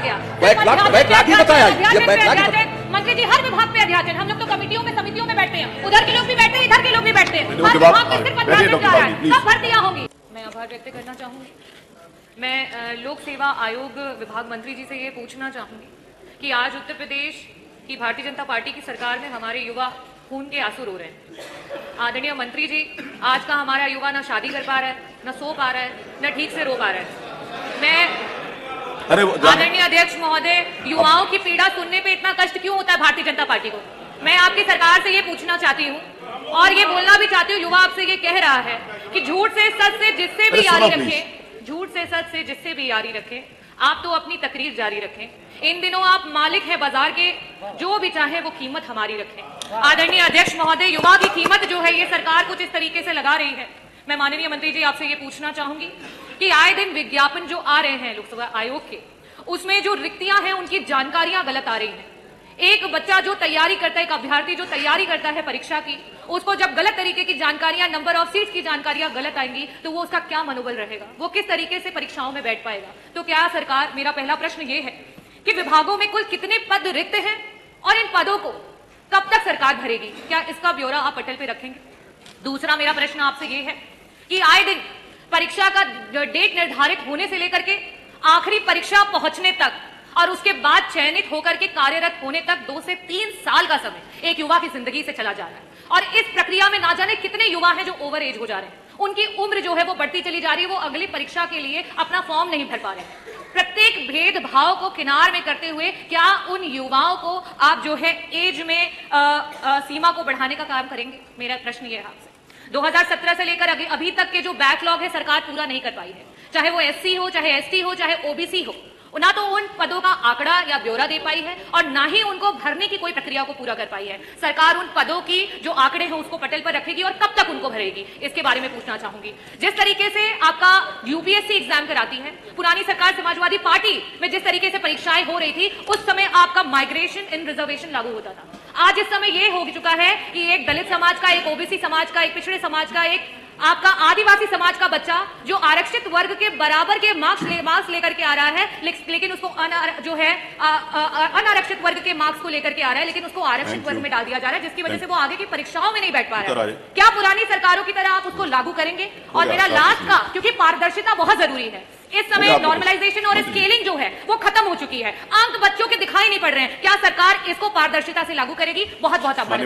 गया। बैकलॉग ही बताया, ये बैकलॉग ही मंत्री जी हर विभाग पे अध्याचन, हम लोग तो कमेटियों में समितियों में बैठते हैं, उधर के लोग भी बैठते हैं, इधर के लोग भी बैठते हैं, हर विभाग पे सिर्फ अध्याचन जा रहा है, कब भर्तियां होंगी? मैं आभार व्यक्त करना चाहूंगी। मैं लोक सेवा आयोग विभाग मंत्री जी से ये पूछना चाहूंगी कि आज उत्तर प्रदेश की भारतीय जनता पार्टी की सरकार में हमारे युवा खून के आंसू रो रहे हैं। आदरणीय मंत्री जी, आज का हमारा युवा ना शादी कर पा रहा है, न सो पा रहा है, न ठीक से रो पा रहा है। मैं आदरणीय अध्यक्ष महोदय, युवाओं की पीड़ा सुनने पे इतना कष्ट क्यों होता है भारतीय जनता पार्टी को? मैं आपकी सरकार से ये पूछना चाहती हूँ और ये बोलना भी चाहती हूँ, युवा आपसे ये कह रहा है कि झूठ से सच से जिससे भी यारी रखे, झूठ से सच से जिससे भी यारी रखे, आप तो अपनी तकरीर जारी रखें। इन दिनों आप मालिक हैं बाजार के, जो भी चाहे वो कीमत हमारी रखें। आदरणीय अध्यक्ष महोदय, युवा की कीमत जो है ये सरकार कुछ इस तरीके से लगा रही है। मैं माननीय मंत्री जी आपसे ये पूछना चाहूंगी कि आए दिन विज्ञापन जो आ रहे हैं लोकसभा आयोग के, उसमें जो रिक्तियां हैं उनकी जानकारियां गलत आ रही हैं। एक बच्चा जो तैयारी करता है, एक अभ्यर्थी जो तैयारी करता है परीक्षा की, उसको जब गलत तरीके की जानकारियां, नंबर ऑफ सीट्स की जानकारियां गलत आएंगी तो वो उसका क्या मनोबल रहेगा, वो किस तरीके से परीक्षाओं में बैठ पाएगा? तो क्या सरकार, मेरा पहला प्रश्न ये है कि विभागों में कुल कितने पद रिक्त हैं और इन पदों को कब तक सरकार भरेगी? क्या इसका ब्यौरा आप पटल पे रखेंगे? दूसरा मेरा प्रश्न आपसे ये है कि आए दिन परीक्षा का डेट निर्धारित होने से लेकर के आखिरी परीक्षा पहुंचने तक और उसके बाद चयनित होकर के कार्यरत होने तक 2 से 3 साल का समय एक युवा की जिंदगी से चला जा रहा है और इस प्रक्रिया में ना जाने कितने युवा हैं जो ओवर एज हो जा रहे हैं, उनकी उम्र जो है वो बढ़ती चली जा रही है, वो अगली परीक्षा के लिए अपना फॉर्म नहीं भर पा रहे हैं। प्रत्येक भेदभाव को किनार में करते हुए क्या उन युवाओं को आप जो है एज में सीमा को बढ़ाने का काम करेंगे? मेरा प्रश्न ये है आपसे। 2017 से लेकर अभी तक के जो बैकलॉग है सरकार पूरा नहीं कर पाई है, चाहे वो एससी हो, चाहे एसटी हो, चाहे ओबीसी हो, ना तो उन पदों का आंकड़ा या ब्यौरा दे पाई है और ना ही उनको भरने की कोई प्रक्रिया को पूरा कर पाई है। सरकार उन पदों की जो आंकड़े हैं उसको पटल पर रखेगी और कब तक उनको भरेगी, इसके बारे में पूछना चाहूंगी। जिस तरीके से आपका यूपीएससी एग्जाम कराती है, पुरानी सरकार समाजवादी पार्टी में जिस तरीके से परीक्षाएं हो रही थी, उस समय आपका माइग्रेशन इन रिजर्वेशन लागू होता था। आज इस समय यह हो चुका है कि एक दलित समाज का, एक ओबीसी समाज का, एक पिछड़े समाज का, एक आपका आदिवासी समाज का बच्चा जो आरक्षित वर्ग के बराबर के मार्क्स लेकर के आ रहा है, लेकिन उसको अनारक्षित वर्ग के मार्क्स को लेकर के आ रहा है, लेकिन उसको आरक्षित वर्ग में डाल दिया जा रहा है, जिसकी वजह से वो आगे की परीक्षाओं में नहीं बैठ पा रहा है। क्या पुरानी सरकारों की तरह आप उसको लागू करेंगे? और मेरा लास्ट का, क्योंकि पारदर्शिता बहुत जरूरी है, इस समय नॉर्मलाइजेशन और स्केलिंग जो है वो खत्म हो चुकी है, अंक बच्चों के दिखाई नहीं पड़ रहे हैं, क्या सरकार इसको पारदर्शिता से लागू करेगी? बहुत बहुत आभार।